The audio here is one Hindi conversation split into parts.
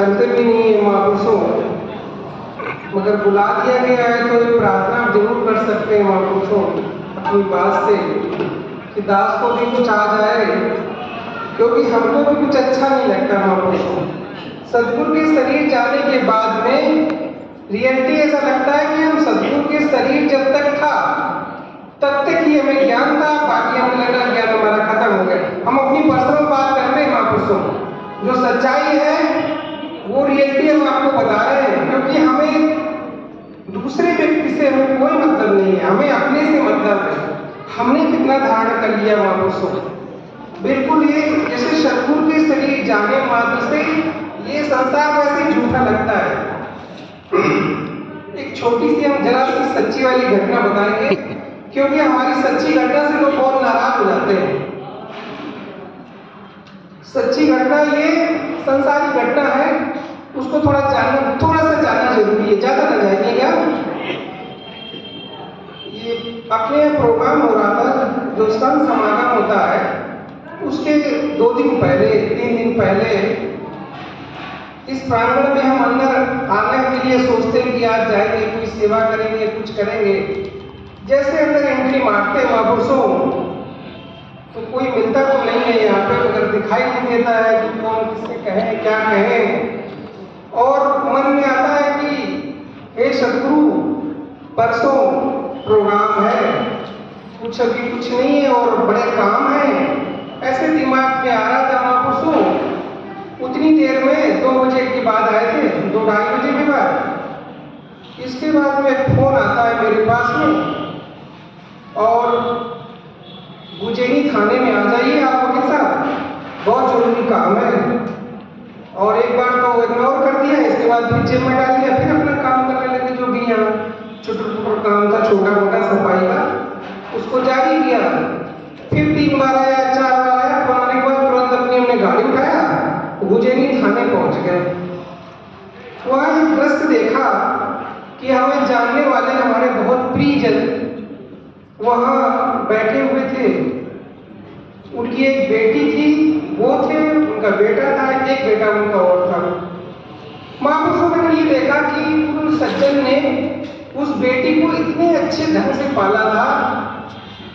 जानते भी नहीं है महापुरुषों, मगर बुला दिया गया है तो ये प्रार्थना जरूर कर सकते हैं महापुरुषों अपनी बात से कि दास को भी कुछ आ जाए, क्योंकि हमको भी कुछ अच्छा नहीं लगता महापुरुषों। सदगुरु के शरीर जाने के बाद में रियलिटी ऐसा लगता है कि हम सदगुरु के शरीर जब तक था तब तक ही हमें ज्ञान था, बाकी हमें लगा ज्ञान हमारा खत्म हो गया। हम अपनी पर्सनल बात करते हैं महापुरुषों, जो सच्चाई है वो रियलिटी हम आपको बता रहे हैं, क्योंकि हमें दूसरे व्यक्ति से हमें कोई मतलब नहीं है, हमें अपने से मतलब है। हमने कितना धारण कर लिया महापुरुषों, बिल्कुल ये जैसे सदगुरु के शरीर जाने मात्र से ये संसार वैसे झूठा लगता है। एक छोटी सी हम जरा सी सच्ची वाली घटना बताएंगे, क्योंकि हमारी सच्ची घटना से लोग बहुत नाराज हो जाते हैं। सच्ची घटना ये संसारी घटना है, उसको थोड़ा सा जानना जरूरी है, ज्यादा न जाएंगे। ये अपने प्रोग्राम हो रहा था, जो संत समागम होता है उसके 2 दिन पहले 3 दिन पहले इस प्रांगण में हम अंदर आने के लिए सोचते हैं कि आज जाएंगे, कोई सेवा करेंगे, कुछ करेंगे। जैसे अंदर एंट्री मारते हैं महापुरुषों तो कोई मिलता तो नहीं है यहाँ पे, अगर दिखाई नहीं देता है कि कौन किससे कहे क्या कहे, और मन में आता है कि हे सदगुरु परसों प्रोग्राम है, कुछ अभी कुछ नहीं है और बड़े काम है, ऐसे दिमाग में आ रहा था महापुरुषों। उतनी देर में 2 बजे के बाद आए थे, 2-2:30 बजे के बाद। इसके बाद में फोन आता है मेरे पास में, और गुजेनी थाने में आ जाइए आप वकील साहब, बहुत जरूरी काम है। और एक बार तो इग्नोर कर दिया, इसके बाद फिर जेल में डाल दिया, फिर अपना काम करने लगे, जो भी यहाँ छोटा काम था, छोटा मोटा सफाई का, उसको जारी किया। फिर 3 बार आया, 4 बार आया, फोन आने के बाद तुरंत अपनी हमने गाड़ी उठाया, गुजेनी थाने पहुंच गए। वहाँ एक दृश्य देखा कि हमें जानने वाले हमारे बहुत प्रियजन वहाँ बैठे हुए थे। उनकी एक बेटी थी, वो थे, उनका बेटा था, एक बेटा उनका और था। महापुरुषों ने ये देखा कि उन सज्जन ने उस बेटी को इतने अच्छे ढंग से पाला था,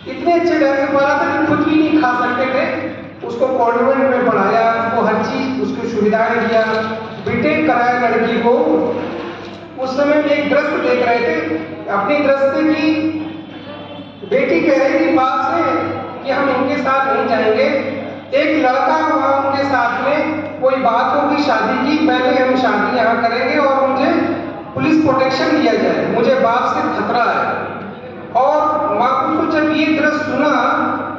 इतने अच्छे ढंग से पाला था कि खुद भी नहीं खा सकते थे। उसको कॉन्वेंट में पढ़ाया, उसको हर चीज उसकी सुविधाएं दिया, बीटेक कराया लड़की को। उस समय में एक दृश्य देख रहे थे अपनी दृष्टि की, बेटी कह रही थी बाप से कि हम इनके साथ नहीं जाएंगे। एक लड़का वहां उनके साथ में कोई बात होगी शादी की, पहले हम शादी यहाँ करेंगे और मुझे पुलिस प्रोटेक्शन दिया जाए, मुझे बाप से खतरा है। और महापुरुषों जब ये दृश्य सुना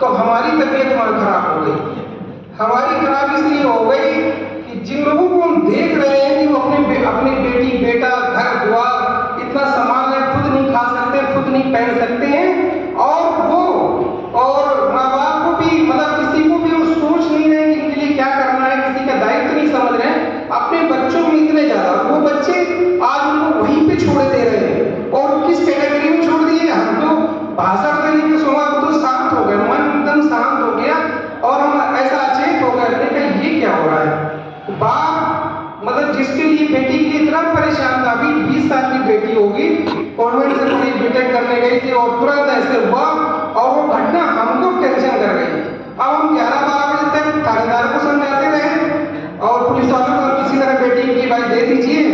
तो हमारी तबीयत वहां खराब हो गई। हमारी खराब इसलिए हो गई कि जिन लोगों को हम देख रहे हैं कि वो अपनी बेटी बेटा घर द्वार इतना सामान है, खुद नहीं खा सकते, खुद नहीं पहन सकते हैं, और वो और माँ बाप को भी मतलब किसी को भी वो सोच नहीं रहे कि इनके लिए क्या करना है, किसी का दायित्व नहीं समझ रहे हैं अपने बच्चों में इतने ज्यादा। वो बच्चे आज उनको वहीं पे छोड़ दे रहे हैं, और किस कैटेगरी में छोड़ दिए, हम तो भाषण देने के समय तो शांत हो गए, मन एकदम शांत हो गया और हम ऐसा अचेत हो गए कि ये क्या हो रहा है। बाप मतलब जिसके लिए बेटी के लिए इतना परेशान था, अभी 20 साल की बेटी होगी, कॉन्वेंट से पूरी बीटेक करने गई थी और तुरंत ऐसे हुआ, और वो घटना हमको टेंशन कर गई। अब हम 11-12 बजे तक थानेदार को समझाते रहे और पुलिस वालों को किसी तरह बेटी की भाई दे दीजिए।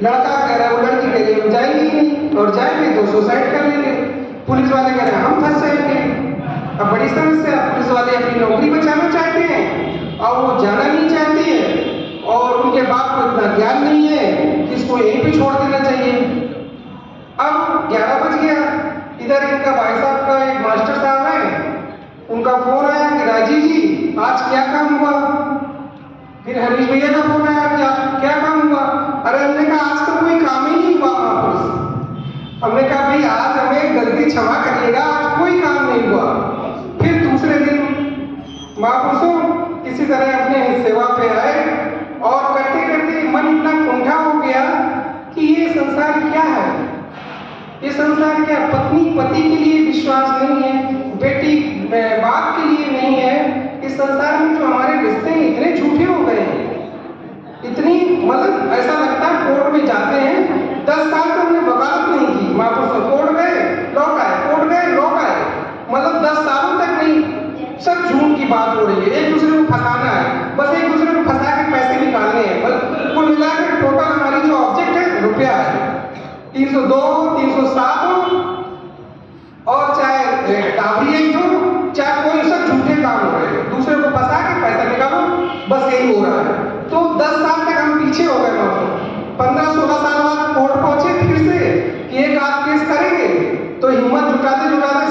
लड़का कह रहा है, वो लड़की कह रही है हम जाएंगे ही नहीं, और जाएंगे तो सुसाइड कर लेंगे। पुलिस वाले कह रहे हैं हम फंस जाएंगे। अब बड़ी समस्या, पुलिस वाले अपनी नौकरी बचाना चाहते हैं और वो जाना नहीं चाहती है, और उनके बाप को इतना ज्ञान नहीं है कि इसको यहीं पे छोड़ देना चाहिए। अब 11 बज गया, इधर इनका भाई साहब का एक मास्टर साहब है, उनका फोन आया कि राजीव जी आज क्या काम हुआ। फिर हरीश भैया का फोन आया कि आज क्या काम हुआ। अरे हमने कहा आज तो कोई काम ही नहीं हुआ महापुरुष। हमने कहा भाई आज हमें गलती क्षमा करिएगा, आज कोई काम नहीं हुआ। फिर दूसरे दिन महापुरुषों किसी तरह अपने सेवा पे आए, और करते करते मन इतना कुंठा हो गया कि ये संसार क्या है, ये संसार क्या, पत्नी पति के लिए विश्वास नहीं है, बेटी बाप के लिए नहीं है। इस संसार में जो हमारे रिश्ते इतने झूठे हो गए हैं, इतनी मतलब ऐसा लगता है कोर्ट में जाते हैं 10 साल तो हमने वकालत नहीं की, महापुरुष कोर्ट गए लौट आए, कोर्ट गए लौट आए, मतलब 10 सालों तक नहीं। सब झूठ की बात हो रही है, एक दूसरे को फंसाना है, बस एक दूसरे को फंसा के पैसे निकालने हैं। बस कुल मिलाकर टोटल हमारी जो ऑब्जेक्ट है रुपया है, 302 307 हो और चाहे डाबरी एक्ट हो, चाहे कोई, सब झूठे काम हो रहे हैं, दूसरे को फंसा के पैसा निकालो, बस यही हो रहा है। तो 10 साल तक हम पीछे हो गए, 15-16 साल बाद कोर्ट पहुंचे फिर से कि एक आध केस करेंगे, तो हिम्मत जुटाते जुटाते